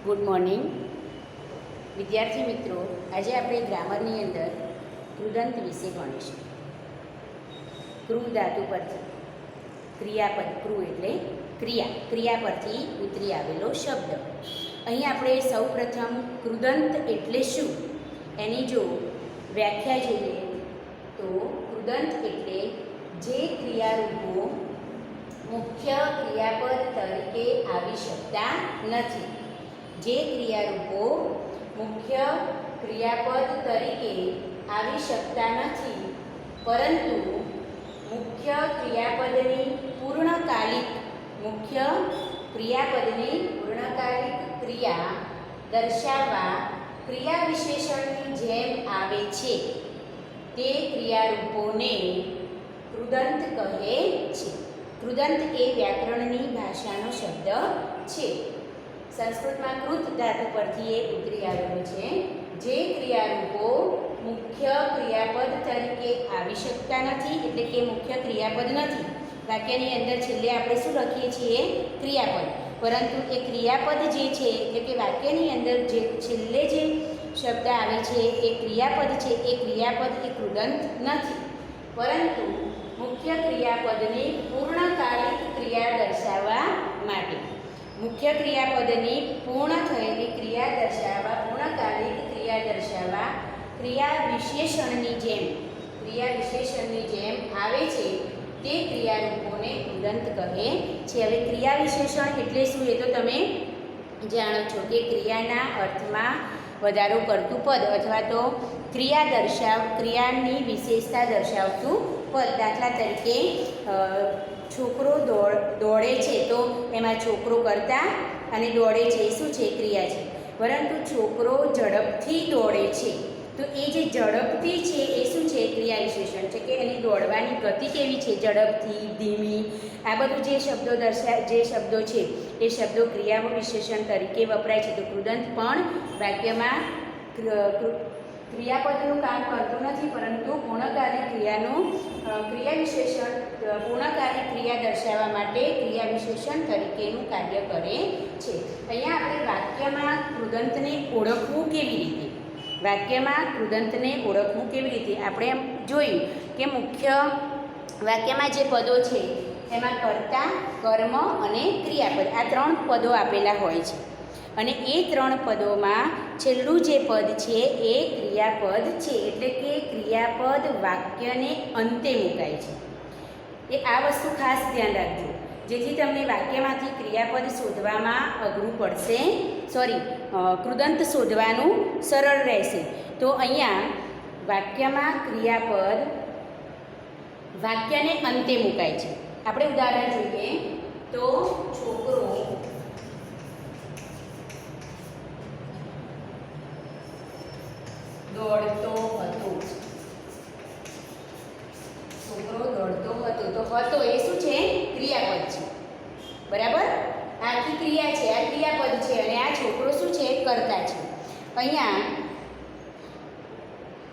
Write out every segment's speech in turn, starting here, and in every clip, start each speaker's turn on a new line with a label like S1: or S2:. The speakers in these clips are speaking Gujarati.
S1: ગુડ મોર્નિંગ વિદ્યાર્થી મિત્રો, આજે આપણે ગ્રામરની અંદર કૃદંત વિશે ભણીશું. ક્રુ ધાતુ પરથી ક્રિયાપદ, ક્રુ એટલે ક્રિયા પરથી ઉતરી આવેલો શબ્દ. અહીં આપણે સૌ પ્રથમ કૃદંત એટલે શું એની જો વ્યાખ્યા જોઈએ તો કૃદંત એટલે જે ક્રિયારૂપો મુખ્ય ક્રિયાપદ તરીકે આવી શકતા નથી. જે ક્રિયારૂપો મુખ્ય ક્રિયાપદ તરીકે આવી શકતા નથી, પરંતુ મુખ્ય ક્રિયાપદની પૂર્ણકાલિક ક્રિયા દર્શાવવા ક્રિયા વિશેષણની જેમ આવે છે તે ક્રિયારૂપોને કૃદંત કહે છે. કૃદંત એ વ્યાકરણની ભાષાનો શબ્દ છે. સંસ્કૃતમાં કૃત ધાતુ પરથી એ ઉતરી આવેલું છે. જે ક્રિયારૂપો મુખ્ય ક્રિયાપદ તરીકે આવી શકતા નથી, એટલે કે મુખ્ય ક્રિયાપદ નથી. વાક્યની અંદર છેલ્લે આપણે શું લખીએ છીએ? ક્રિયાપદ. પરંતુ એ ક્રિયાપદ જે છે, એટલે કે વાક્યની અંદર જે છેલ્લે જે શબ્દ આવે છે એ ક્રિયાપદ છે, એ ક્રિયાપદ એ કૃદંત નથી, પરંતુ મુખ્ય ક્રિયાપદની પૂર્ણકાલિક ક્રિયા દર્શાવવા માટે, મુખ્ય ક્રિયાપદની પૂર્ણ થયેલી ક્રિયા દર્શાવવા, પૂર્ણકાલિક ક્રિયા દર્શાવવા ક્રિયા વિશેષણની જેમ આવે છે તે ક્રિયારૂપોને કૃદંત કહે છે. હવે ક્રિયા વિશેષણ એટલે શું એ તો તમે જાણો છો કે ક્રિયાના અર્થમાં વધારો કરતું પદ અથવા તો ક્રિયાની વિશેષતા દર્શાવતું પદ. દાખલા તરીકે છોકરો દોડે છે તો એમાં છોકરો કરતા અને દોડે છે એ શું છે? ક્રિયા છે. પરંતુ છોકરો ઝડપથી દોડે છે તો એ જે ઝડપથી છે એ શું છે? ક્રિયા વિશેષણ છે કે એની દોડવાની ગતિ કેવી છે? ઝડપથી, ધીમી. આ બધું જે શબ્દો છે એ શબ્દો ક્રિયા વિશેષણ તરીકે વપરાય છે. તો કૃદંત પણ વાક્યમાં ક્રિયાપદનું કામ કરતું નથી, પરંતુ પૂર્ણકાલિક પૂર્ણકાલિક ક્રિયા દર્શાવવા માટે ક્રિયા વિશેષણ તરીકેનું કાર્ય કરે છે. અહીંયા આપણે વાક્યમાં કૃદંતને ઓળખવું કેવી રીતે? આપણે એમ જોયું કે મુખ્ય વાક્યમાં જે પદો છે એમાં કર્તા, કર્મ અને ક્રિયાપદ, આ 3 પદો આપેલા હોય છે. અને એ 3 પદોમાં છેલ્લું જે પદ છે એ ક્રિયાપદ છે, એટલે કે ક્રિયાપદ વાક્યને અંતે મુકાય છે. એ આ વસ્તુ ખાસ ધ્યાન રાખજો, જેથી તમને વાક્યમાંથી ક્રિયાપદ શોધવામાં અઘરું પડશે, કૃદંત શોધવાનું સરળ રહેશે. તો અહીંયા વાક્યમાં ક્રિયાપદ વાક્યને અંતે મુકાય છે. આપણે ઉદાહરણ જોઈએ તો છોકરો દોડતો હતો. તો હતો એ શું છે? ક્રિયાપદ છે. બરાબર? આખી ક્રિયા છે, આ ક્રિયાપદ છે, અને આ છોકરો શું છે? કર્તા છે. અહીંયા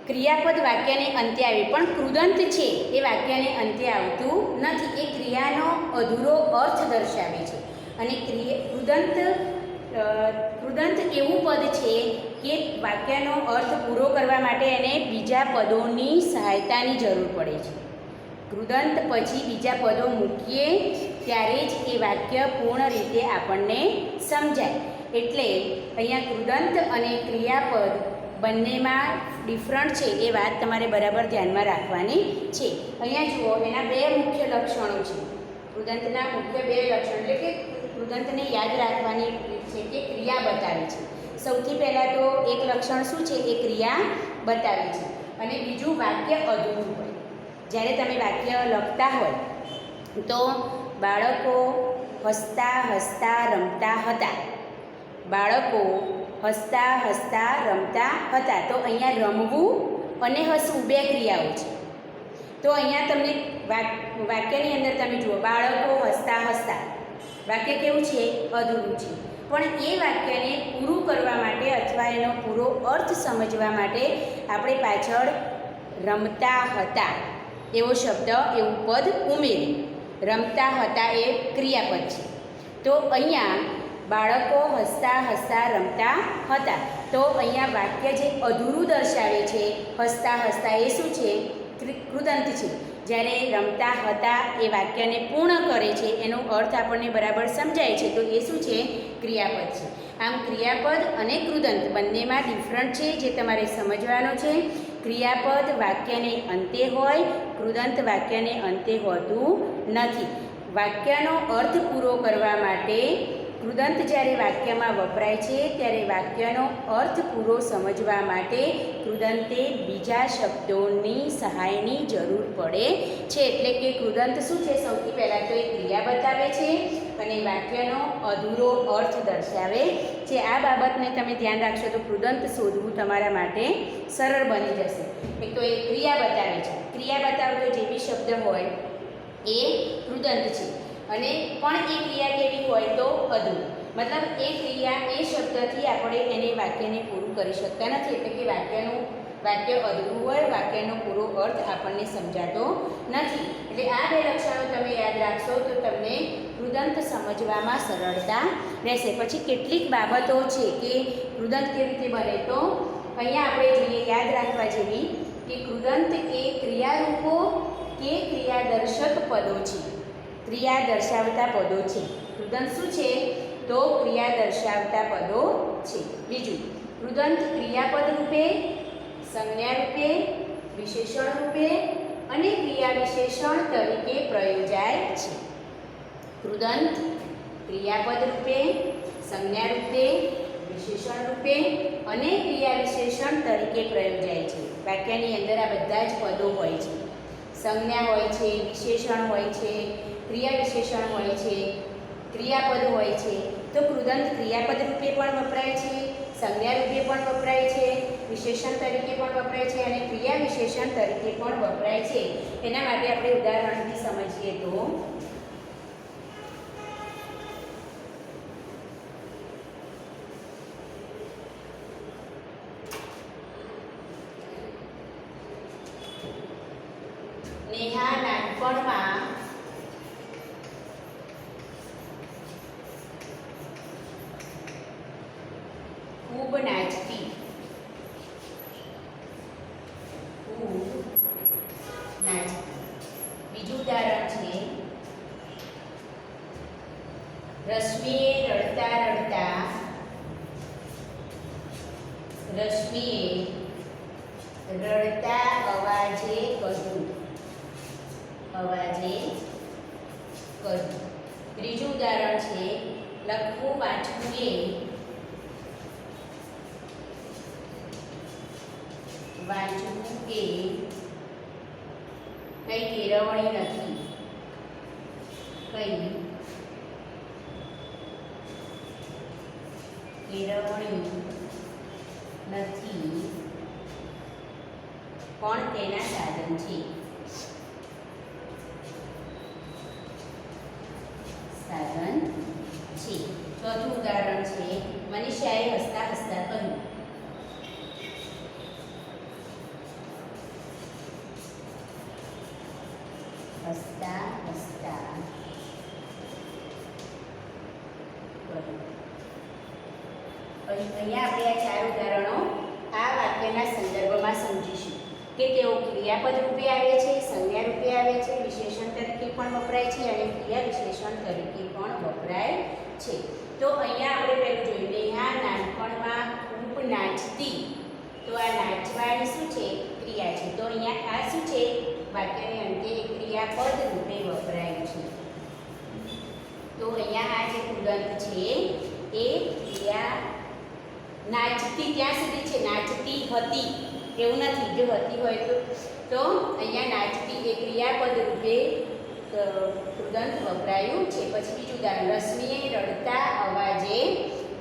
S1: ક્રિયાપદ વાક્યને અંતે આવે, પણ કૃદંત છે એ વાક્યને અંતે આવતું નથી. એ ક્રિયાનો અધૂરો અર્થ દર્શાવે છે. અને કૃદંત એવું પદ છે કે વાક્યનો અર્થ પૂરો કરવા માટે એને બીજા પદોની સહાયતાની જરૂર પડે છે. કૃદંત પછી બીજા પદો મૂકીએ ત્યારે જ એ વાક્ય પૂર્ણ રીતે આપણને સમજાય. એટલે અહીંયા કૃદંત અને ક્રિયાપદ બંનેમાં ડિફરન્ટ છે, એ વાત તમારે બરાબર ધ્યાનમાં રાખવાની છે. અહીંયા જુઓ, એના 2 મુખ્ય લક્ષણો છે. કૃદંતના મુખ્ય 2 લક્ષણ, એટલે કે કૃદંતને યાદ રાખવાની છે કે ક્રિયા બતાવે છે. સૌથી પહેલાં તો એક લક્ષણ શું છે? એ ક્રિયા બતાવે છે. અને બીજું, વાક્ય અધૂરું હોય. જ્યારે તમે વાક્ય લખતા હોય તો બાળકો હસતા હસતા રમતા હતા. બાળકો હસતા હસતા રમતા હતા. તો અહીંયા રમવું અને હસવું 2 ક્રિયાઓ છે. તો અહીંયા તમને વાક્યની અંદર તમે જુઓ, બાળકો હસતા હસતા, વાક્ય કેવું છે? અધૂરું છે. પણ એ વાક્યને પૂરું કરવા માટે અથવા એનો પૂરો અર્થ સમજવા માટે આપણે પાછળ રમતા હતા એવો શબ્દ, એવું પદ ઉમેર્યું. રમતા હતા એ ક્રિયાપદ છે. તો અહીંયા બાળકો હસતા હસતા રમતા હતા. તો અહીંયા વાક્ય જે અધૂરું દર્શાવે છે હસતા હસતા એ શું છે? કૃદંત છે. જ્યારે રમતા હતા એ વાક્યને પૂર્ણ કરે છે, એનો અર્થ આપણને બરાબર સમજાય છે, તો એ શું છે? ક્રિયાપદ છે. આમ ક્રિયાપદ અને કૃદંત બંનેમાં ડિફરન્ટ છે, જે તમારે સમજવાનો છે. ક્રિયાપદ વાક્યને અંતે હોય, કૃદંત વાક્યને અંતે હોતું નથી. વાક્યનો અર્થ પૂરો કરવા માટે કૃદંત જ્યારે વાક્યમાં વપરાય છે ત્યારે વાક્યનો અર્થ પૂરો સમજવા માટે કૃદંતે બીજા શબ્દોની સહાયની જરૂર પડે છે. એટલે કે કૃદંત શું છે? સૌથી પહેલાં તો એ ક્રિયા બતાવે છે અને વાક્યનો અધૂરો અર્થ દર્શાવે છે. આ બાબતને તમે ધ્યાન રાખશો તો કૃદંત શોધવું તમારા માટે સરળ બની જશે. એક તો એ ક્રિયા બતાવે છે, ક્રિયા બતાવતો જે બી શબ્દ હોય એ કૃદંત છે. અને પણ એ ક્રિયા કેવી હોય? તો અધૂરી. મતલબ એ ક્રિયા એ શબ્દથી આપણે એને વાક્યને પૂરું કરી શકતા નથી. એટલે કે વાક્ય અધૂરું હોય, વાક્યનો પૂરો અર્થ આપણને સમજાતો નથી. એટલે આ બે લક્ષણો તમે યાદ રાખશો તો તમને કૃદંત સમજવામાં સરળતા રહેશે. પછી કેટલીક બાબતો છે કે કૃદંત કેવી રીતે બને, તો અહીંયા આપણે જોઈએ યાદ રાખવા જેવી કે કૃદંત એ ક્રિયારૂપો કે ક્રિયાદર્શક પદો છે. ક્રિયા દર્શાવતા પદો છે. કૃદંત શું છે? તો ક્રિયા દર્શાવતા પદો છે. બીજું, કૃદંત ક્રિયાપદ રૂપે, સંજ્ઞા રૂપે, વિશેષણ રૂપે અને ક્રિયા વિશેષણ તરીકે પ્રયોજાય છે. કૃદંત ક્રિયાપદ રૂપે, સંજ્ઞા રૂપે, વિશેષણ રૂપે અને ક્રિયા વિશેષણ તરીકે પ્રયોજાય છે. વાક્યની અંદર આ બધા જ પદો હોય છે. સંજ્ઞા હોય છે, વિશેષણ હોય છે, ક્રિયા વિશેષણ હોય છે, ક્રિયાપદ હોય છે. તો કૃદંત ક્રિયાપદ રૂપે પણ વપરાય છે, સંજ્ઞા રૂપે પણ વપરાય છે, વિશેષણ તરીકે પણ વપરાય છે અને ક્રિયા વિશેષણ તરીકે પણ વપરાય છે. એના માટે આપણે ઉદાહરણથી સમજીએ તો નેહા નાનપણમાં ખૂબ નાચતી. બીજું ઉદાહરણ છે, રશ્મિએ રડતા રડતા અવાજે કહ્યું. ત્રીજું ઉદાહરણ છે, લખવું વાંચવું એ કઈ કેળવણી નથી. પણ તેના સાધન છે. ચોથું ઉદાહરણ છે, મનીષાએ હસતા હસતા કહ્યું. અહીંયા આપણે આ ચાર ઉદાહરણો આ વાક્યના સંદર્ભમાં સમજીશું કે તેઓ ક્રિયાપદ રૂપે આવે છે, સંજ્ઞા રૂપે આવે છે, વિશેષણ તરીકે પણ વપરાય છે અને ક્રિયા વિશેષણ તરીકે પણ વપરાય છે. તો અહીંયા આપણે પહેલું જોયું, નેહા નાનપણમાં ખૂબ નાચતી. તો આ નાચવાની શું છે? ક્રિયા છે. તો અહીંયા આ શું છે? વાક્યને અંતે ક્રિયાપદ રૂપે વપરાય છે. તો અહીંયા આ જે કૃદંત છે એ ક્રિયા નાચતી ત્યાં સુધી છે, નાચતી હતી એવું નથી. જો હતી હોય તો અહીંયા નાચતી એ ક્રિયાપદ રૂપે કૃદંત વપરાયું છે. પછી બીજું ઉદાહરણ, રશ્મિએ રડતા અવાજે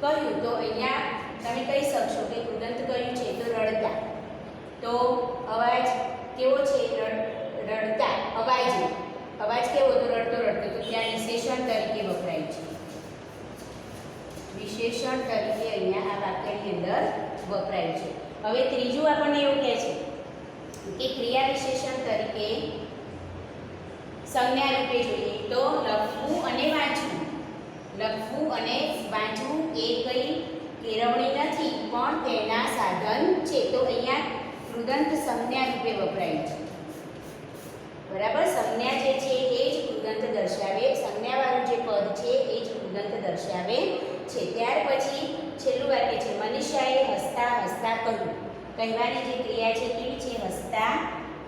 S1: કહ્યું. તો અહીંયા તમે કહી શકશો કે કૃદંત કયું છે? તો રડતા. તો અવાજ કેવો છે? રડતા અવાજ કેવો? તો રડતો. તો ત્યાં વિશેષણ તરીકે વપરાય છે. વિશેષણ તરીકે અહીંયા આ વાક્યની અંદર વપરાય છે. હવે ત્રીજું આપણને એવું કહે છે કે ક્રિયા વિશેષણ તરીકે સંજ્ઞા રૂપે જોઈએ તો લખવું અને વાંચવું. લખવું લખવું અને વાંચવું એ કંઈ કેળવણી નથી, પણ તેના સાધન છે. તો અહીંયા કૃદંત સંજ્ઞા રૂપે વપરાય છે. બરાબર, સંજ્ઞા જે છે એ જ કૃદંત દર્શાવે, સંજ્ઞાવાળું જે પદ છે એ જ કૃદંત દર્શાવે છે. ત્યાર પછી છેલ્લું વાક્ય છે, મનીષાએ હસતા હસતા કહ્યું. કહેવાની જે ક્રિયા છે કેવી છે? હસતા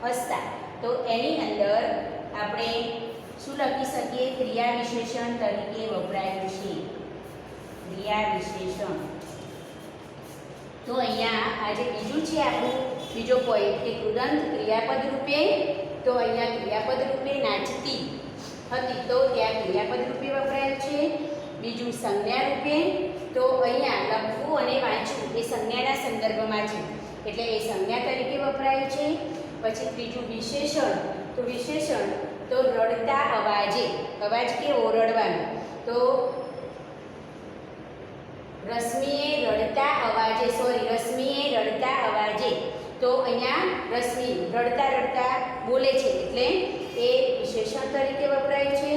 S1: હસતા. તો એની અંદર આપણે શું લખી શકીએ? ક્રિયા વિશેષણ તરીકે વપરાયું છે. ક્રિયા વિશેષણ. તો અહીંયા આ જે બીજું છે આપણું બીજો પોઈન્ટ કે કૃદંત ક્રિયાપદ રૂપે, તો અહીંયા ક્રિયાપદ રૂપે નાચતી હતી, તો ત્યાં ક્રિયાપદ રૂપે વપરાયું છે. બીજું સંજ્ઞા રૂપે, તો અહીંયા લખવું અને વાંચવું એ સંજ્ઞાના સંદર્ભમાં છે, એટલે એ સંજ્ઞા તરીકે વપરાયું છે. પછી ત્રીજું વિશેષણ. તો વિશેષણ તો રડતા અવાજે, અવાજ કેવો? રડવાનો. તો રશ્મિએ રડતા અવાજે, તો અહીંયા રશ્મિ રડતા રડતા બોલે છે, એટલે એ વિશેષણ તરીકે વપરાયું છે.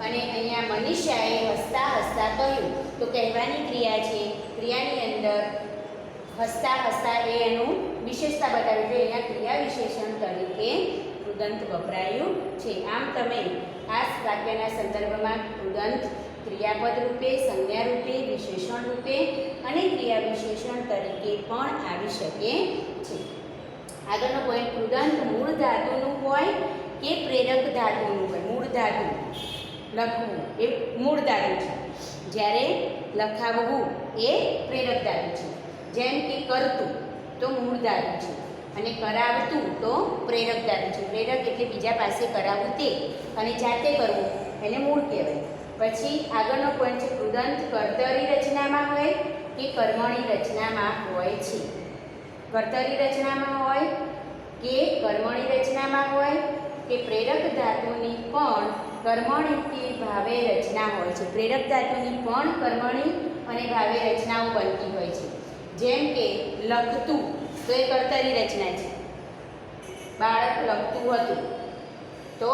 S1: અને અહીંયા મનીષાએ હસતા હસતા કહ્યું, તો કહેવાની ક્રિયા છે, ક્રિયાની અંદર હસતા હસતા એ એનું વિશેષતા બતાવ્યું છે, અહીંયા ક્રિયા વિશેષણ તરીકે કૃદંત વપરાયું છે. આમ તમે આ વાક્યના સંદર્ભમાં કૃદંત ક્રિયાપદ રૂપે, સંજ્ઞા રૂપે, વિશેષણ રૂપે અને ક્રિયા વિશેષણ તરીકે પણ આવી શકે છે. આગળનો પોઈન્ટ, કૃદંત મૂળ ધાતુનું હોય કે પ્રેરક ધાતુનું હોય? મૂળ ધાતુ લખવું એ મૂળ ધાતુ છે, જ્યારે લખાવવું એ પ્રેરક ધાતુ છે. જેમ કે કરતું તો મૂળ ધાતુ છે અને કરાવતું તો પ્રેરક ધાતુ છે. પ્રેરક એટલે બીજા પાસે કરાવવું તે, અને જાતે કરવું એને મૂળ કહેવાય. પછી આગળનો પોઈન્ટ છે, કૃદંત કર્તરી રચનામાં હોય કે કર્મણી રચનામાં હોય છે? કર્તરી રચનામાં હોય કે કર્મણી રચનામાં હોય કે પ્રેરક ધાતુની પણ કર્મણી કે ભાવે રચના હોય છે? પ્રેરક ધાતુની પણ કર્મણી અને ભાવે રચનાઓ બનતી હોય છે. જેમ કે લખતું તો એ કર્તરી રચના છે. બાળક લખતું હતું તો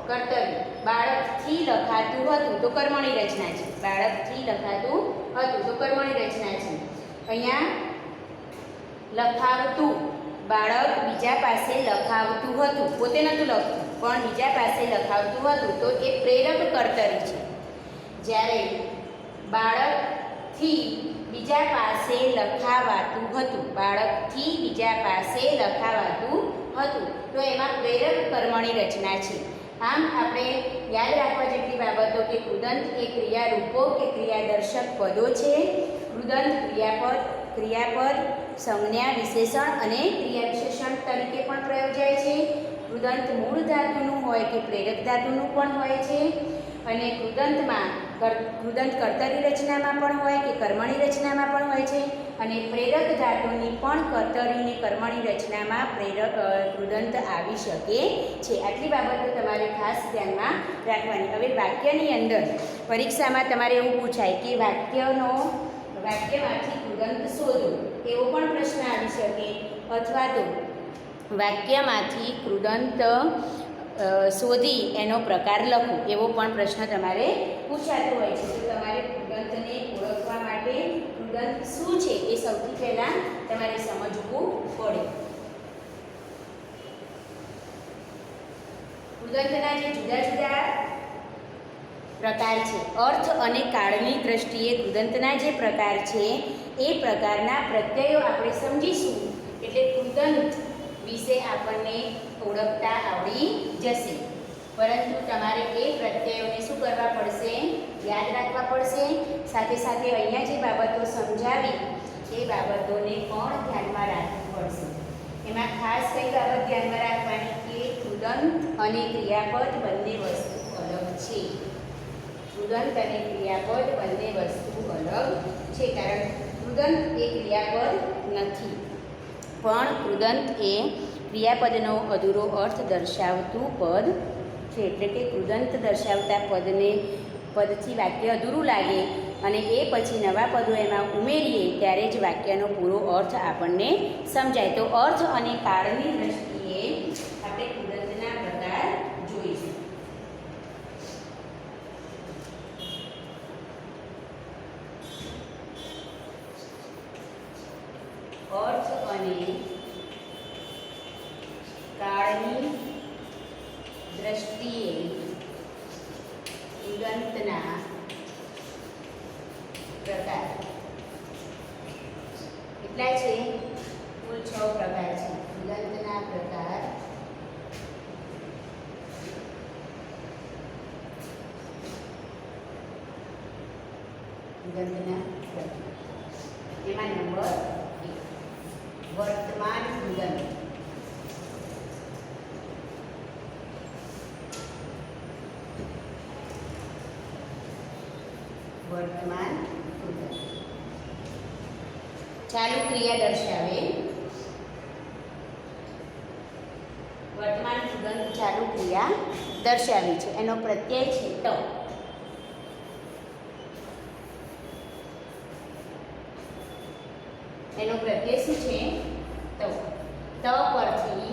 S1: કર્તરી. બાળકથી લખાતું હતું તો કર્મણી રચના છે. બાળકથી લખાતું હતું તો કર્મણી રચના છે. અહીંયા લખાવતું, બાળક બીજા પાસે લખાવતું હતું, પોતે નહોતું લખતું પણ બીજા પાસે લખાવતું હતું, તો એ પ્રેરક કર્તરી છે. જ્યારે બાળકથી બીજા પાસે લખાવાતું હતું, બાળકથી બીજા પાસે લખાવાતું હતું, તો એમાં પ્રેરક કર્મણી રચના છે. આમ આપણે યાદ રાખવા જેટલી બાબતો કે કૃદંત એ ક્રિયારૂપો કે ક્રિયાદર્શક પદો છે. કૃદંત ક્રિયાપદ, સંજ્ઞા, વિશેષણ અને ક્રિયા વિશેષણ તરીકે પણ પ્રયોજાય છે. કૃદંત મૂળ ધાતુનું હોય કે પ્રેરક ધાતુનું પણ હોય છે. અને કૃદંતમાં કૃદંત કર્તરી રચનામાં પણ હોય કે કર્મણી રચનામાં પણ હોય છે. અને પ્રેરક ધાતુની પણ કર્તરી કર્મણી રચનામાં કૃદંત આવી શકે છે. આટલી બાબતો તમારે ખાસ ધ્યાનમાં રાખવાની. હવે વાક્યની અંદર પરીક્ષામાં તમારે એવું પૂછાય કે વાક્યમાંથી કૃદંત શોધો, એવો પણ પ્રશ્ન આવી શકે, અથવા તો વાક્યમાંથી કૃદંત શોધી એનો પ્રકાર લખો, એવો પણ પ્રશ્ન તમારે પૂછાતો હોય છે. તો તમારે કૃદંતને ઓળખવા માટે કૃદંત શું છે એ સૌથી પહેલાં તમારે સમજવું પડે. કૃદંતના જે જુદા જુદા પ્રકાર છે, અર્થ અને કાળની દ્રષ્ટિએ કૃદંતના જે પ્રકાર છે એ પ્રકારના પ્રત્યયો આપણે સમજીશું, એટલે કૃદંત વિશે આપણને ઓળખતા આવડી જશે. પરંતુ તમારે એ પ્રત્યયોને શું કરવા પડશે? યાદ રાખવા પડશે. સાથે સાથે અહીંયા જે બાબતો સમજાવી એ બાબતોને પણ ધ્યાનમાં રાખવી પડશે. એમાં ખાસ કઈ બાબત ધ્યાનમાં રાખવાની કે કૃદંત અને ક્રિયાપદ બંને વસ્તુ અલગ છે. કૃદંત અને ક્રિયાપદ બંને વસ્તુ અલગ છે, કારણ કૃદંત એ ક્રિયાપદ નથી, પણ કૃદંત એ ક્રિયાપદનો અધૂરો અર્થ દર્શાવતું પદ છે. એટલે કે કૃદંત દર્શાવતા પદથી વાક્ય અધૂરું લાગે અને એ પછી નવા પદો એમાં ઉમેરીએ ત્યારે જ વાક્યનો પૂરો અર્થ આપણને સમજાય. તો અર્થ અને કાળની દ્રષ્ટિએ આપણે કૃદંતના પ્રકાર જોઈશું. દિગંતના પ્રકાર કેટલા છે? કુલ 6 પ્રકાર છે. દિગંતના પ્રકાર દિગંતના પ્રકાર. એમાં નંબર 1 વર્તમાન દિગંત. વર્તમાન દિગંત ચાલુ ક્રિયા દર્શાવે. વર્તમાન દિગંત ચાલુ ક્રિયા દર્શાવે છે. એનો પ્રત્યય છે ત. એનો પ્રત્યય શું છે? ત. ત પરથી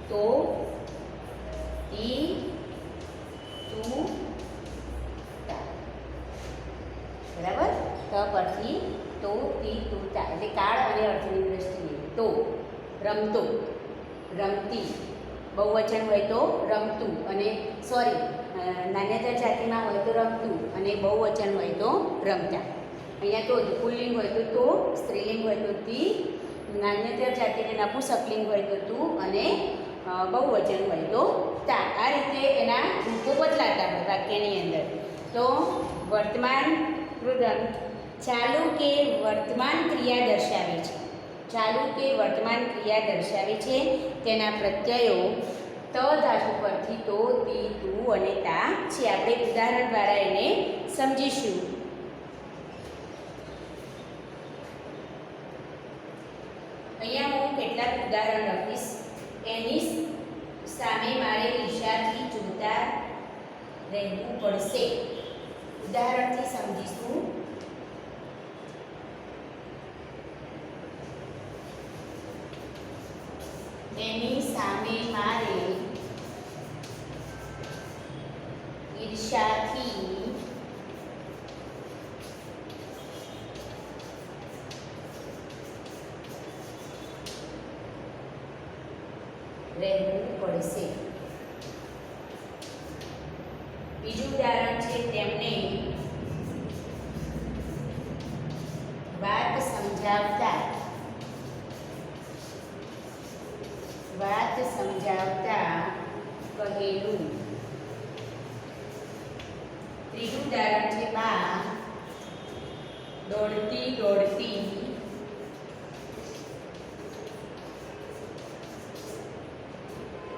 S1: તો, તી, તું, તા. બરાબર? ત પરથી તો, તી, તું, તા એટલે કાળ અને અર્થની દ્રષ્ટિએ. તો રમતો, રમતી, બહુવચન હોય તો રમતું, અને સોરી નાન્યતર જાતિમાં હોય તો રમતું અને બહુવચન હોય તો રમતા. અહીંયા તો પુલ્લિંગ હોય તો, સ્ત્રીલિંગ હોય તો તી, નાન્યતર જાતિને નપુંસકલિંગ હોય તો તું, અને બહુવચન હોય તો તા. આ રીતે એના રૂપો બદલાતા હોય વાક્યની અંદર. તો વર્તમાન કૃદંત ચાલુ કે વર્તમાન ક્રિયા દર્શાવે છે. ચાલુ કે વર્તમાન ક્રિયા દર્શાવે છે. તેના પ્રત્યયો ત ધાતુ પરથી તો, તી, તું અને તા છે. આપણે ઉદાહરણ દ્વારા એને સમજીશું. અહીંયા હું કેટલાક ઉદાહરણ લખીશ. એની સામે મારે ઈર્ષાથી જોતા રહેવું પડશે. ઉદાહરણથી સમજીશું. એની સામે મારે ઈર્ષાથી રહેવું પડશે. બીજું ઉદાહરણ છે તેમને વાત સમજાવતા કહેલું. ત્રીજું ઉદાહરણ છે બા દોડતી દોડતી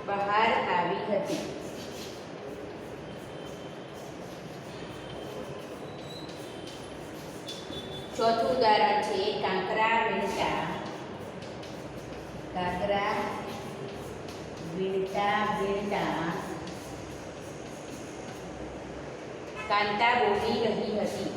S1: બહાર આવી હતી. ચોથું ઉદાહરણ છે કાંકરા વીણતા કાંતા બોલી રહી હતી.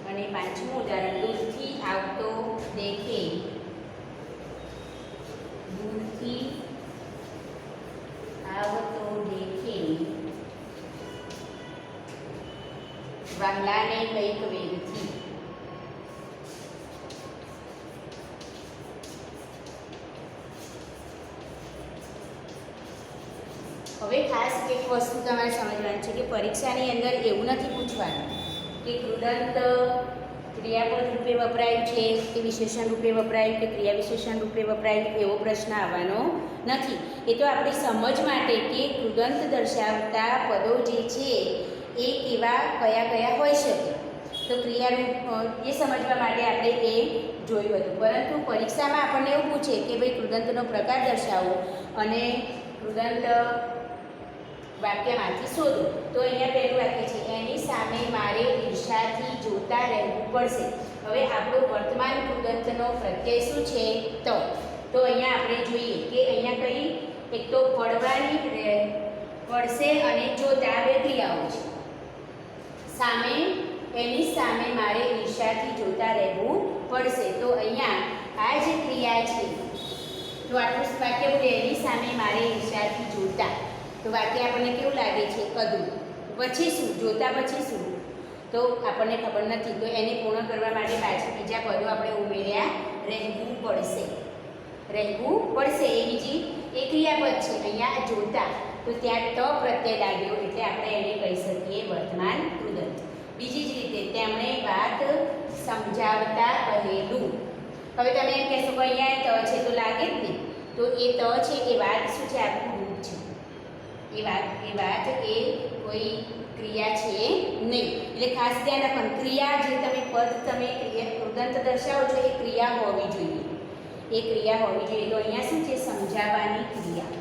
S1: અને પાંચમું ઉદાહરણ દૂરથી આવતો દેખે. વાંગલાને કંઈક વેગથી. હવે ખાસ એક વસ્તુ તમારે સમજવાની છે કે પરીક્ષાની અંદર એવું નથી પૂછવાનું કે કૃદંત ક્રિયાપદ રૂપે વપરાયું છે કે વિશેષણ રૂપે વપરાયું કે ક્રિયા વિશેષણ રૂપે વપરાયું, એવો પ્રશ્ન આવવાનો નથી. એ તો આપણી સમજ માટે કે કૃદંત દર્શાવતા પદો જે છે એ કયા કયા હોઈ શકે, તો ક્રિયારૂપ એ સમજવા માટે આપણે એ જોયું હતું. પરંતુ પરીક્ષામાં આપણને એવું પૂછે કે ભાઈ કૃદંતનો પ્રકાર દર્શાવો અને કૃદંત વાક્યમાંથી શોધો. તો અહીંયા પહેલું વાક્ય છે એની સામે મારે ઈર્ષાથી જોતા રહેવું પડશે. હવે આપણો વર્તમાન કૃદંતનો પ્રત્યય શું છે? તો અહીંયા આપણે જોઈએ કે અહીંયા કઈ એક તો પડશે અને જોતા બે ક્રિયાઓ છે. સામે, એની સામે મારે ઈર્ષાથી જોતા રહેવું પડશે. તો અહીંયા આ જે ક્રિયા છે, તો આટલું વાક્ય બોલે એની સામે મારે ઈર્ષાથી જોતા, તો વાક્ય આપણને કેવું લાગે છે? કદું. પછી શું, જોતા પછી શું તો આપણને ખબર નથી. તો એને પૂર્ણ કરવા માટે પાછળ બીજા પદો આપણે ઉમેર્યા. રહેવું પડશે, રહેવું પડશે એ બીજી એ ક્રિયાપદ છે. અહીંયા જોતા તો ત્યાં ત પ્રત્યય લાગ્યો એટલે આપણે એને કહી શકીએ વર્તમાન કૃદંત. બીજી જ રીતે તેમણે વાત સમજાવતા કહેલું. હવે તમે એમ કહેશો કે અહીંયા ત છે તો લાગે જ ને, તો એ ત છે એ વાત શું છે, આખું રૂપ છે. એ વાત એ કોઈ ક્રિયા છે નહીં. એટલે ખાસ ધ્યાન રાખવાનું, ક્રિયા જે તમે પદ તમે કૃદંત દર્શાવો છો એ ક્રિયા હોવી જોઈએ, એ ક્રિયા હોવી જોઈએ. તો અહીંયા શું છે, સમજાવવાની ક્રિયા.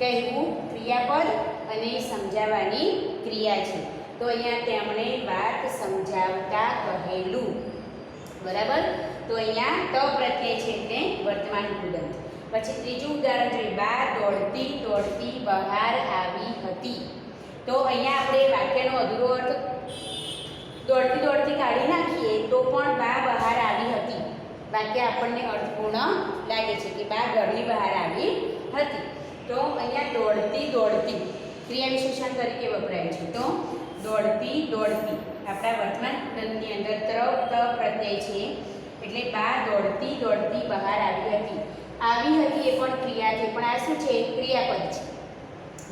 S1: કહેવું ક્રિયાપદ અને સમજાવવાની ક્રિયા છે. તો અહીંયા તેમણે વાત સમજાવતા કહેલું, બરાબર. તો અહીંયા ત પ્રત્યય છે એટલે વર્તમાન કૃદંત. પછી ત્રીજું ઉદાહરણ જોઈએ. બા દોડતી દોડતી બહાર આવી હતી. તો અહીંયા આપણે વાક્યનો અધૂરો અર્થ દોડતી દોડતી કાઢી નાખીએ તો પણ બા બહાર આવી હતી વાક્ય આપણને અર્થપૂર્ણ લાગે છે કે બા ઘરની બહાર આવી હતી. તો અહીંયા દોડતી દોડતી ક્રિયા વિશેષણ તરીકે વપરાય છે. તો દોડતી દોડતી આપણા વર્તમાન કૃદંતની અંદર ત પ્રત્યય છે એટલે બા દોડતી દોડતી બહાર આવી હતી. આવી હતી એ પણ ક્રિયા છે, પણ આ શું છે, ક્રિયાપદ છે.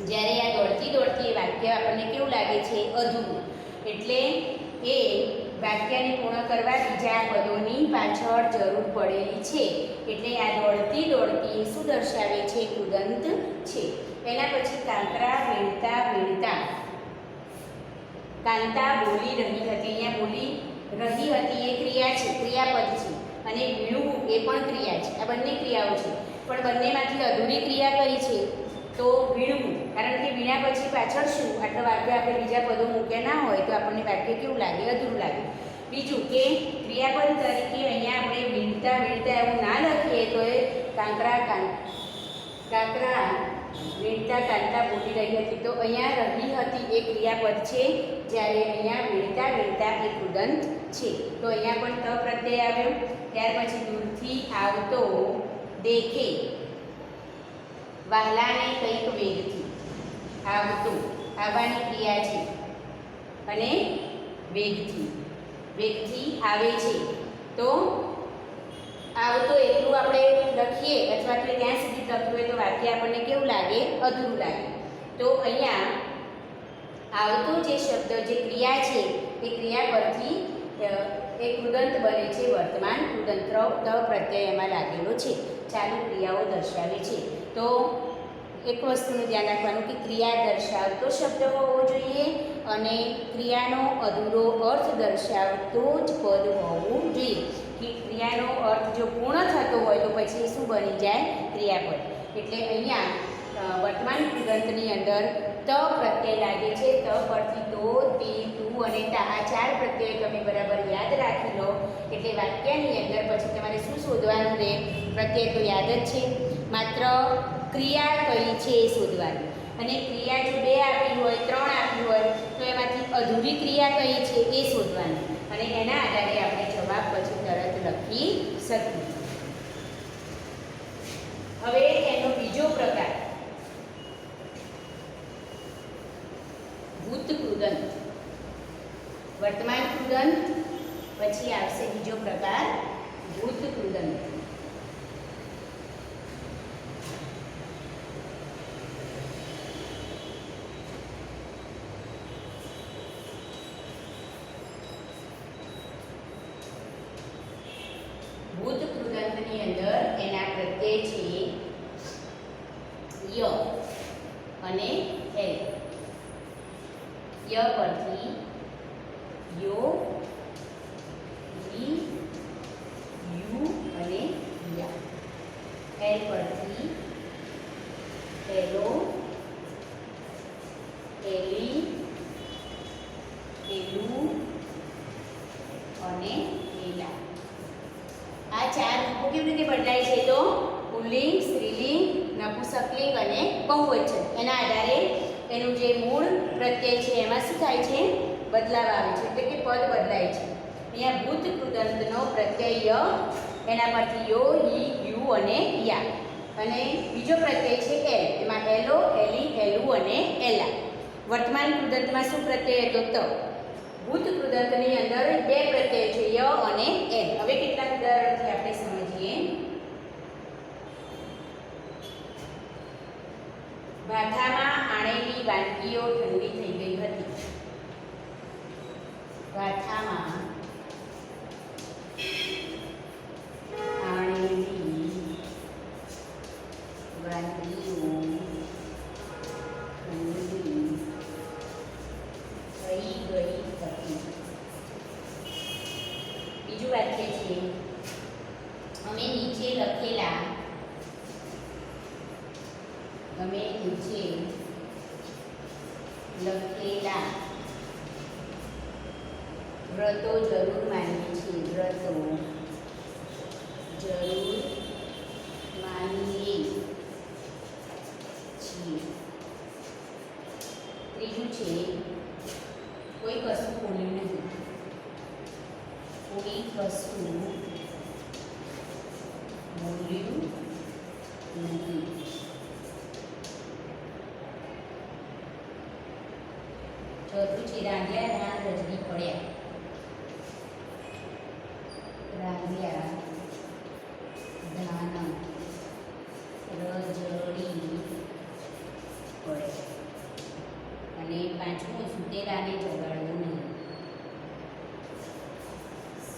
S1: જ્યારે આ દોડતી દોડતી એ વાક્ય આપણને કેવું લાગે છે, અધૂરું. એટલે એ વાક્યને પૂર્ણ કરવા બીજા પદોની પાછળ જરૂર પડેલી છે. એટલે આ દોડતી દોડતી શું દર્શાવે છે, કૃદંત છે. એના પછી કાંકરા વીણતા વીણતા. કાંતા બોલી રહી હતી. અહીંયા બોલી રહી હતી એ ક્રિયા છે, ક્રિયાપદ છે. અને વીણવું એ પણ ક્રિયા છે. આ બંને ક્રિયાઓ છે, પણ બંનેમાંથી અધૂરી ક્રિયા કઈ છે, તો વીણવું. કારણ કે વીણ્યા પછી પાછળ શું, આટલો વાક્ય આપણે બીજા પદો મૂક્યા ના હોય તો આપણને વાક્ય કેવું લાગે, અધૂરું લાગે. બીજું કે ક્રિયાપદ તરીકે અહીંયા આપણે વીણતા વીણતા એવું ના લખીએ તો એ કાંકરા વીણતા કાંતા બોલી રહી હતી. તો અહીંયા રહી હતી એ ક્રિયાપદ છે, જ્યારે અહીંયા વીણતા વીણતા એ કૃદંત છે. તો અહીંયા પણ ત પ્રત્યય આવ્યો. ત્યાર પછી દૂરથી આવતો દેખે. વહાલાને કંઈક વેગથી. આવતો આવવાની ક્રિયા છે અને વેગથી આવે છે. તો આવતો એટલું આપણે લખીએ અથવા તો ત્યાં સુધી લખ્યું હોય તો વાક્ય આપણને કેવું લાગે, અધૂરું લાગે. તો અહીંયા આવતો જે શબ્દ જે ક્રિયા છે એ ક્રિયા પરથી એ કૃદંત બને છે વર્તમાન કૃદંત. ત પ્રત્યય એમાં લાગેલો છે, ચાલુ ક્રિયાઓ દર્શાવે છે. તો એક વસ્તુનું ધ્યાન રાખવાનું કે ક્રિયા દર્શાવતો શબ્દ હોવો જોઈએ અને ક્રિયાનો અધૂરો અર્થ દર્શાવતો જ પદ હોવું જોઈએ. કે ક્રિયાનો અર્થ જો પૂર્ણ થતો હોય તો પછી શું બની જાય, ક્રિયાપદ. એટલે અહીંયા વર્તમાન કૃદંતની અંદર ત પ્રત્યય લાગે છે. ત પરથી તો, તે, તું અને તા આ ચાર પ્રત્યય તમે બરાબર યાદ રાખી લો એટલે વાક્યની અંદર પછી તમારે શું શોધવાનું રહે, પ્રત્યય તો યાદ જ છે, માત્ર ક્રિયા કઈ છે એ શોધવાની. અને ક્રિયા જો 2 આપી હોય, 3 આપી હોય તો એમાંથી અધૂરી ક્રિયા કઈ છે એ શોધવાની અને એના આધારે આપણે જવાબ પછી તરત લખી શકીએ. હવે એનો બીજો પ્રકાર ભૂત કૃદંત. વર્તમાન કૃદંત પછી આવશે બીજો પ્રકાર ભૂત કૃદંત. ભૂત કૃદંતની અંદર એના પ્રત્યય છે ય અને એલ. ય પરથી યો, ઈ, યુ અને યા. એલ પરથી એલો, એલી, એલું અને એલા. આ ચાર રૂપો કેવી રીતે બદલાય છે, તો પુલ્લિંગ, સ્ત્રીલિંગ, નપુંસકલિંગ અને બહુવચન. એના આધારે એનું જે મૂળ પ્રત્યય છે એમાં શું થાય છે, બદલાવ આવે છે, એટલે કે પદ બદલાય છે. અહીંયા ભૂત કૃદંતનો પ્રત્યય એના પરથી યો, ઈ, યુ અને યા. અને બીજો પ્રત્યય છે એલ, એમાં એલો, એલી, એલું અને એલા. વર્તમાન કૃદંતમાં શું પ્રત્યય હતો? ત. ભૂત કૃદંતની અંદર બે પ્રત્યય છે, ય અને એન. હવે કેટલાક ઉદાહરણથી આપણે સમજીએ. ભાથામાં આણેલી વાનગીઓ ઠંડી થઈ ગઈ હતી. ભાથામાં આણેલી વાનગીઓ ઠંડી થઈ ગઈ હતી. બીજું વાક્ય છે, અમે નીચે લખેલા વ્રતો જરૂર માનીએ છીએ. વ્રતો જરૂર માનીએ છીએ. ત્રીજું છે, કોઈ કશું બોલ્યું નહીં. કોઈ કશું બોલ્યું નહીં. ચોથું છે, રાંધ્યા ધાન રજડી પડ્યા. રાંધ્યા ધાન રજડી પડ્યા. અને પાંચમું, સુતેલાને જગાડવું નહીં.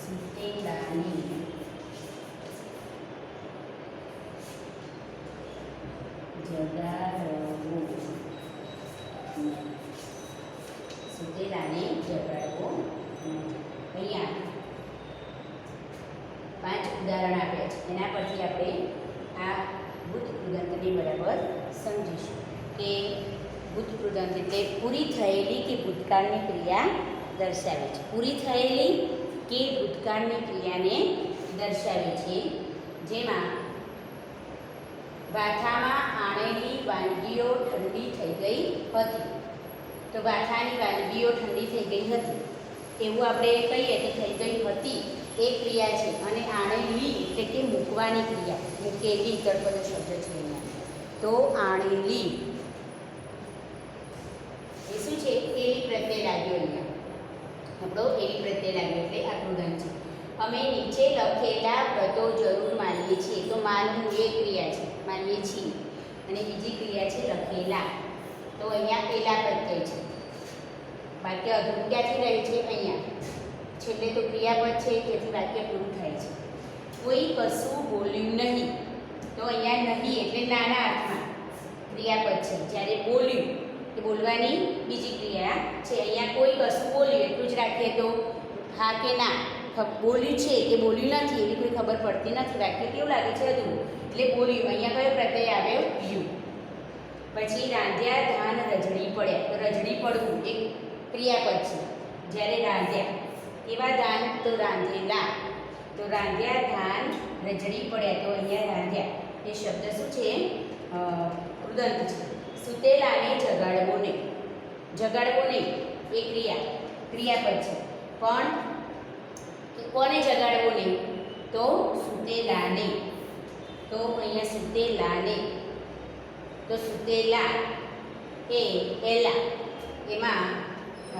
S1: સુતેલાને જગાડવું. સુતેલાને જગાડવો. અહીંયા 5 ઉદાહરણ આપ્યા છે. એના પરથી આપણે આ ભૂત કૃદંતને બરાબર સમજીશું કે ભૂત કૃદંત એટલે પૂરી થયેલી કે ભૂતકાળની ક્રિયા દર્શાવે છે. પૂરી થયેલી કે ભૂતકાળની ક્રિયાને દર્શાવે છે. જેમાં ભાથામાં આણેલી વાનગીઓ ઠંડી થઈ ગઈ હતી. તો ભાથાની વાનગીઓ ઠંડી થઈ ગઈ હતી એવું આપણે કહીએ તો થઈ ગઈ હતી એ ક્રિયા છે. અને આણેલી એટલે કે મૂકવાની ક્રિયા, મૂકેલી તળપદો શબ્દ છે અહીંયા. તો આણેલી એ શું છે? એવી પ્રત્યય લાગ્યો અહીંયા. આપણો એવી પ્રત્યય લાગ્યો એટલે આ કૃદંત છે. અમે નીચે લખેલા વ્રતો જરૂર માનીએ છીએ. તો માનવું એ ક્રિયા છે, માનીએ છીએ. અને બીજી ક્રિયા છે લખેલા. તો અહીંયા પેલા પ્રત્યય છે. વાક્ય અધૂરું ક્યાંથી રહ્યું છે? અહીંયા. છેલ્લે તો ક્રિયાપદ છે, તેથી વાક્ય પૂરું થાય છે. કોઈ કશું બોલ્યું નહીં. તો અહીંયા નહીં એટલે નાના અર્થમાં ક્રિયાપદ છે. જ્યારે બોલ્યું એ બોલવાની બીજી ક્રિયા છે. અહીંયા કોઈ કશું બોલ્યું એટલું જ રાખીએ તો હા કે ના, બોલ્યું છે કે બોલ્યું નથી એવી કોઈ ખબર પડતી નથી. વાક્ય કેવું લાગે છે? અધૂરું. એટલે બોલ્યું. અહીંયા કયો પ્રત્યય આવ્યો? યુ. પછી રાંધ્યા ધાન રજડી પડ્યા. તો રજડી પડવું એક ક્રિયાપદ છે. જ્યારે રાંધ્યા એવા ધાન તો રાંધેલા. તો રાંધ્યા ધાન રજડી પડ્યા. તો અહીંયા રાંધ્યા એ શબ્દ શું છે? કૃદંત છે. સુતેલાને જગાડવો નહીં. જગાડવો નહીં એ ક્રિયાપદ છે. પણ કોને જગાડવો નહીં? તો સુતેલાને. તો અહીંયા સુતેલાને. તો સુતેલા એ એલા એમાં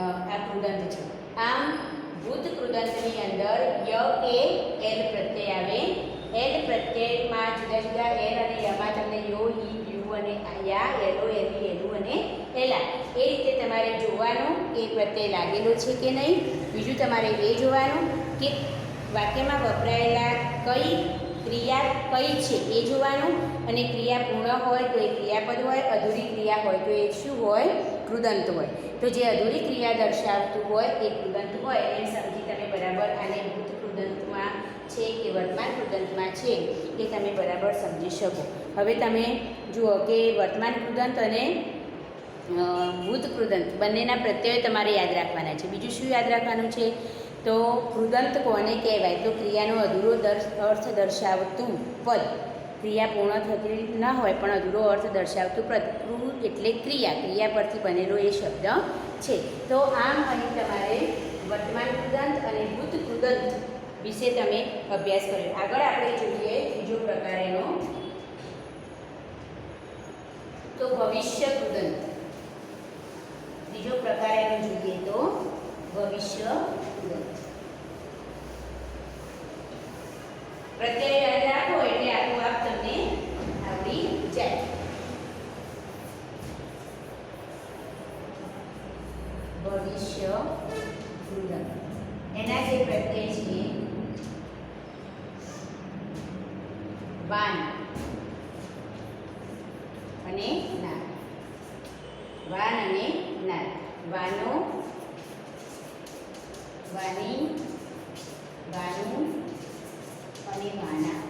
S1: આ કૃદંત છે. આમ ભૂત કૃદંતની અંદર ય કે એલ પ્રત્યય આવે. એલ પ્રત્યયમાં જુદા જુદા એલ અને યમાં તમને યો, ઈ, યુ અને યા, એલો, એલી, એલું અને એલા એ રીતે તમારે જોવાનું કે પ્રત્યય લાગેલો છે કે નહીં. બીજું તમારે એ જોવાનું કે વાક્યમાં વપરાયેલા કઈ ક્રિયા કઈ છે એ જોવાનું. અને ક્રિયા પૂર્ણ હોય તો એ ક્રિયાપદ હોય, અધૂરી ક્રિયા હોય તો એ શું હોય? કૃદંત હોય. તો જે અધૂરી ક્રિયા દર્શાવતું હોય એ કૃદંત હોય એમ સમજી તમે બરાબર આને ભૂત કૃદંતમાં છે કે વર્તમાન કૃદંતમાં છે એ તમે બરાબર સમજી શકો. હવે તમે જુઓ કે વર્તમાન કૃદંત અને ભૂત કૃદંત બંનેના પ્રત્યયો તમારે યાદ રાખવાના છે. બીજું શું યાદ રાખવાનું છે? તો કૃદંત કોને કહેવાય? તો ક્રિયાનો અધૂરો અર્થ દર્શાવતું પદ. ક્રિયા પૂર્ણ થતી ન હોય પણ અધૂરો અર્થ દર્શાવતું પદ. કૃ એટલે ક્રિયા પરથી બનેલો એ શબ્દ છે. તો આમ અહીં તમારે વર્તમાન કૃદંત અને ભૂત કૃદંત વિશે તમે અભ્યાસ કર્યો. આગળ આપણે જોઈએ બીજો પ્રકાર એનો, તો ભવિષ્ય કૃદંત. બીજો પ્રકાર એનો જોઈએ તો ભવિષ્ય કૃદંત. પ્રત્યય યાદ રાખો એટલે આપોઆપ તમને આવડી જાય. ભવિષ્ય કૃદંત એના જે પ્રત્યય છે વાન અને નાર. વાન અને નાર. વાનો, વાની, વાનું અને વાના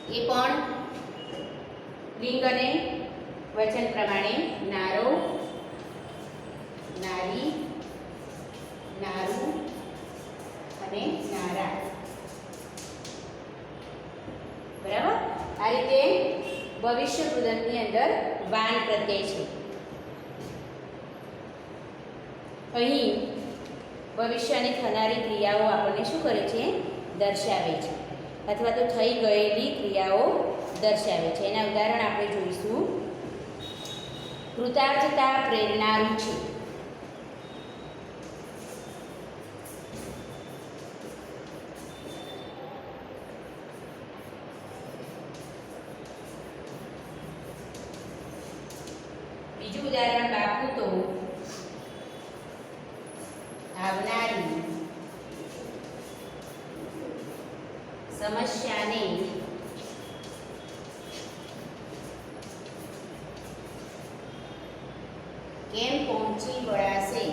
S1: એ પણ લિંગ અને વચન પ્રમાણે નારો, નારી, નારું અને નારા. બરાબર. આ રીતે ભવિષ્ય કૃદંતની અંદર વાન પ્રત્યય છે. અહીં ભવિષ્યની થનારી ક્રિયાઓ આપણને શું કરે છે? દર્શાવે છે, અથવા તો થઈ ગયેલી ક્રિયાઓ દર્શાવે છે. એના ઉદાહરણ આપણે જોઈશું. કૃતાર્થતા પ્રેરણારૂ છે. બીજું ઉદાહરણ બાપુ તો આવનારી સમસ્યાને કેમ પહોંચી વળાશે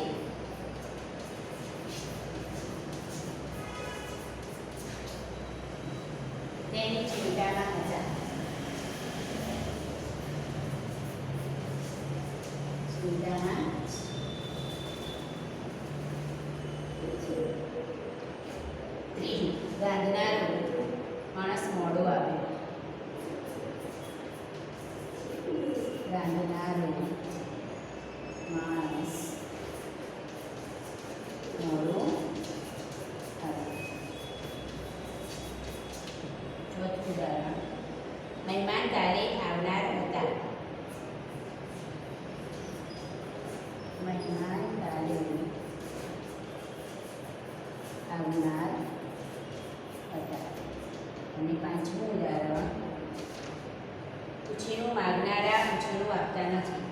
S1: તેની ચિંતામાં હતા. ચિંતામાં ત્રીજું ગાંધનારું માણસ મોડો આવ્યો. ગાંધનારો માણસ મોડો આવ્યો. ચોથું ઉદાહરણ મહેમાન કાલે આવનાર હતા. મહેમાન કાલે આવનાર હતા. અને પાંચમું ઉદાહરણ ઉછીનું માગનારા ઉછીનું આપતા નથી.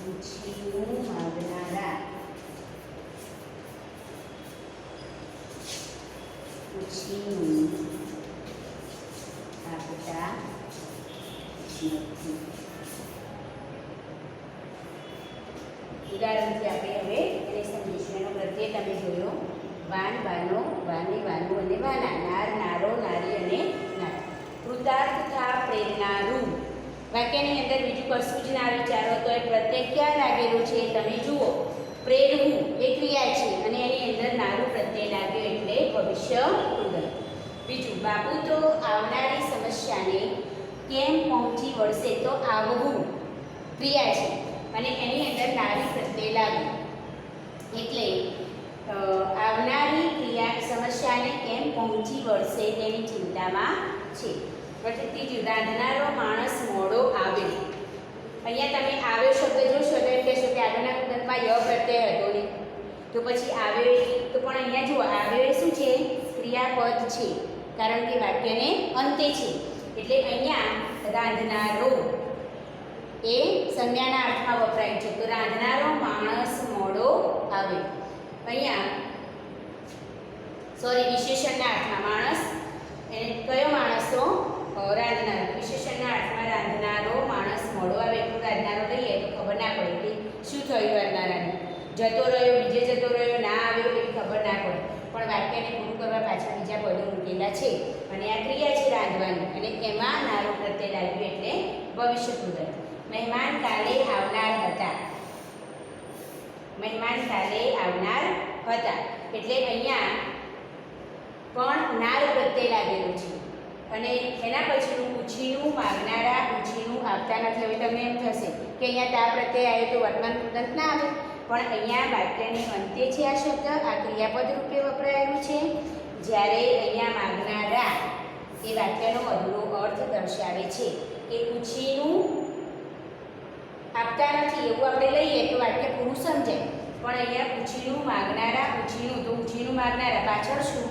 S1: ઉછીનું માગનારા ઉછીનું આપતા નથી. ઉદાહરણથી આપણે હવે એને સમજીશું. એનો પ્રત્યય તમે જોયો વાન, વાનો, વાની, વાનું અને વાના. નાર, નારો, નારી અને નાર. કૃતાર્થતા પ્રેરણારૂ. વાક્યની અંદર બીજું કશું જ ના વિચારો તો એ પ્રત્યય ક્યાં લાગેલું છે તમે જુઓ. પ્રેરવું એ ક્રિયા છે અને એની અંદર નારું પ્રત્યય લાગ્યો એટલે ભવિષ્ય કૃદંત. બીજું બાપુ તો આવનારી સમસ્યાને કેમ પહોંચી વળશે તો આવવું ક્રિયા છે અને એની અંદર નારી પ્રત્યય લાગ્યો એટલે આવનારી ક્રિયા સમસ્યાને કેમ પહોંચી વળશે તેની ચિંતામાં છે. પછી ત્રીજું રાંધનારો માણસ મોડો આવ્યો. અહીંયા તમે આવ્યો શબ્દ જોશો તો એમ કહેશો કે આગળના કૃદંતમાં ય પ્રત્યય હતો ને તો પછી આવ્યો તો પણ અહીંયા જુઓ આવ્યો એ શું છે? ક્રિયાપદ છે કારણ કે વાક્યને અંતે છે. એટલે અહીંયા રાંધનારો એ સંજ્ઞાના અર્થમાં વપરાય છે. તો રાંધનારો માણસ મોડો આવે. અહીંયા વિશેષણના અર્થમાં માણસ એને કયો માણસ તો રાંધનારો. વિશેષણના અર્થમાં રાંધનારો માણસ મોડો આવે. એટલું રાંધનારો લઈએ તો ખબર ના પડે કે શું થયું રાંધનારાને. જતો રહ્યો, બીજે જતો રહ્યો, ના આવ્યો એવી ખબર ના પડે. પણ વાક્યને પૂરું કરવા પાછળ બીજા પદો મૂકેલા છે અને આ ક્રિયા છે રાંધવાની અને એમાં નારો પ્રત્યય લાગ્યું એટલે ભવિષ્ય કૃદંત. મહેમાન કાલે આવનાર હતા. મહેમાન કાલે આવનાર હતા એટલે અહીંયા પણ નાર પ્રત્યય લાગેલું છે અને એના પછીનું ઉછીનું માગનારા ઉછીનું આપતા નથી. હવે તમને એમ થશે કે અહીંયા તા પ્રત્યય આવ્યો તો વર્તમાન કૃદંત ના આવે, પણ અહીંયા વાક્યની અંતે છે આ શબ્દ, આ ક્રિયાપદ રૂપે વપરાયેલું છે. જ્યારે અહીંયા માગનારા એ વાક્યનો અધૂરો અર્થ દર્શાવે છે કે પૂછીનું આપતા નથી એવું આપણે લઈએ તો વાક્ય પૂરું સમજાય, પણ અહીંયા પૂછીનું માગનારા, પૂછીનું તો પૂછીનું માગનારા પાછળ શું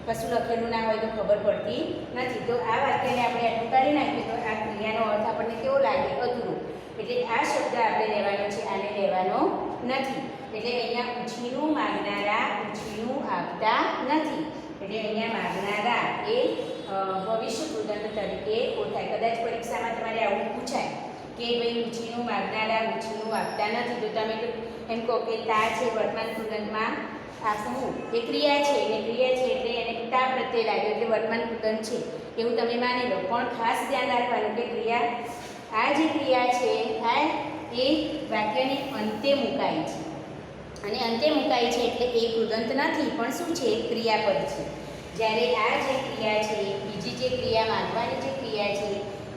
S1: કશું લખેલું ના હોય તો ખબર પડતી નથી. તો આ વાક્યને આપણે આટલું કાઢી નાખીએ તો આ ક્રિયાનો અર્થ આપણને કેવો લાગે? અધૂરો. એટલે આ શબ્દ આપણે લેવાનો છે, આને લેવાનો નથી. એટલે અહીંયા પૂછીનું માગનારા, પૂછીનું આપતા નથી. એટલે અહીંયા માગનારા એ ભવિષ્ય કૃદંત તરીકે ઓળખાય. કદાચ પરીક્ષામાં તમારે આવું પૂછાય કે ભાઈ પૂછીનું માગનારા, પૂછીનું આપતા નથી, તો તમે તો એમ કહો કે તા છે વર્તમાન કૃદંતમાં આ શું એ ક્રિયા છે, એને ક્રિયા છે એટલે એને તા પ્રત્યે લાગ્યો એટલે વર્તમાન કૃદંત છે એવું તમે માની લો. પણ ખાસ ધ્યાન રાખવાનું કે ક્રિયા, આ જે ક્રિયા છે આ એ વાક્યને અંતે મુકાય છે, અને અંતે મુકાય છે એટલે એ કૃદંત નથી પણ શું છે? ક્રિયાપદ છે. જ્યારે આ જે ક્રિયા છે, બીજી જે ક્રિયા માગવાની જે ક્રિયા છે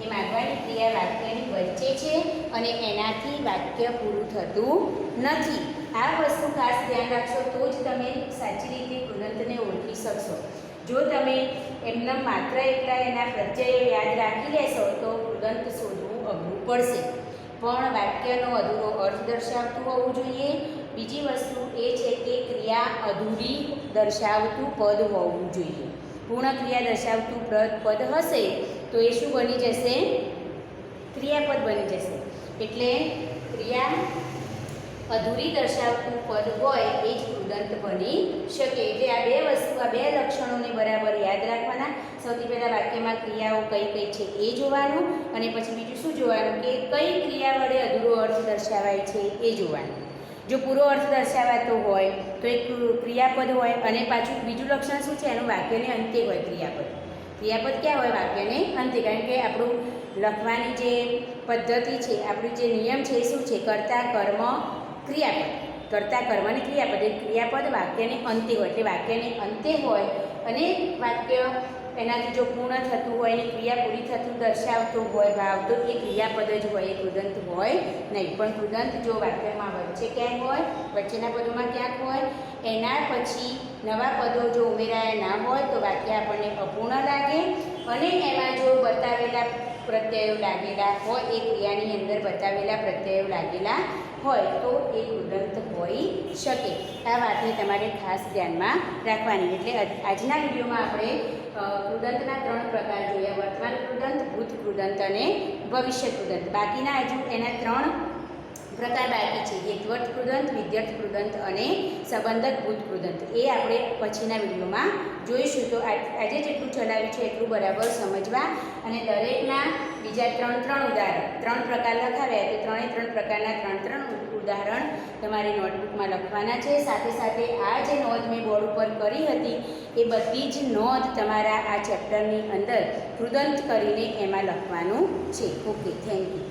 S1: એ માગવાની ક્રિયા વાક્યની વચ્ચે છે અને એનાથી વાક્ય પૂરું થતું નથી. આ વસ્તુ ખાસ ધ્યાન રાખશો તો જ તમે સાચી રીતે કૃદંતને ઓળખી શકશો. જો તમે એમને માત્ર એકલા એના પ્રત્યયો યાદ રાખી લેશો તો કૃદંત શોધવું અઘરું પડશે. પણ વાક્યનો અધૂરો અર્થ દર્શાવતું હોવું જોઈએ. બીજી વસ્તુ એ છે કે ક્રિયા અધૂરી દર્શાવતું પદ હોવું જોઈએ. પૂર્ણ ક્રિયા દર્શાવતું પદ હશે તો એ શું બની જશે? ક્રિયાપદ બની જશે. એટલે ક્રિયા અધૂરી દર્શાવતું પદ હોય એ જ કૃદંત બની શકે. એટલે આ બે વસ્તુ, આ બે લક્ષણોને બરાબર યાદ રાખવાના. સૌથી પહેલાં વાક્યમાં ક્રિયાઓ કઈ કઈ છે એ જોવાનું, અને પછી બીજું શું જોવાનું કે કઈ ક્રિયા વડે અધૂરો અર્થ દર્શાવાય છે એ જોવાનું. જો પૂરો અર્થ દર્શાવાતો હોય તો એક ક્રિયાપદ હોય, અને પાછું બીજું લક્ષણ શું છે એનું? વાક્યને અંતે હોય ક્રિયાપદ. ક્રિયાપદ ક્યાં હોય? વાક્યને અંતે. કારણ કે આપણું લખવાની જે પદ્ધતિ છે, આપણું જે નિયમ છે એ શું છે? કર્તા, કર્મ, ક્રિયાપદ. કર્તા, કર્મ અને ક્રિયાપદ. એ ક્રિયાપદ વાક્યને અંતે હોય. એટલે વાક્યને અંતે હોય અને વાક્ય એનાથી જો પૂર્ણ થતું હોય અને ક્રિયા પૂરી થતું દર્શાવતું હોય ભાવ, તો એ ક્રિયાપદ જ હોય, એ કૃદંત હોય નહીં. પણ કૃદંત જો વાક્યમાં વચ્ચે ક્યાંક હોય, વચ્ચેના પદોમાં ક્યાંક હોય, એના પછી નવા પદો જો ઉમેરાયા ના હોય તો વાક્ય આપણને અપૂર્ણ લાગે, અને એમાં જો બતાવેલા પ્રત્યયો લાગેલા હોય, એ ક્રિયાની અંદર બતાવેલા પ્રત્યયો લાગેલા હોય તો એ કૃદંત હોઈ શકે. આ વાતને તમારે ખાસ ધ્યાનમાં રાખવાની. એટલે આજના વિડીયોમાં આપણે કૃદંતના 3 પ્રકાર જોયા: વર્તમાન કૃદંત, ભૂત કૃદંત અને ભવિષ્ય કૃદંત. બાકીના હજુ એના 3 પ્રકાર બાકી છે: હેત્વર્થ કૃદંત, વિધ્યર્થ કૃદંત અને સંબંધક ભૂત કૃદંત. એ આપણે પછીના વિડીયોમાં જોઈશું. તો આજે જેટલું ચલાવ્યું છે એટલું બરાબર સમજવા, અને દરેકના બીજા 3 ઉદાહરણ, 3 પ્રકાર લખાવ્યા તો 3 પ્રકારના 3 ઉદાહરણ તમારી નોટબુકમાં લખવાના છે. સાથે સાથે આ જે નોંધ મેં બોર્ડ ઉપર કરી હતી એ બધી જ નોંધ તમારા આ ચેપ્ટરની અંદર કૃદંત કરીને એમાં લખવાનું છે. Okay, thank you.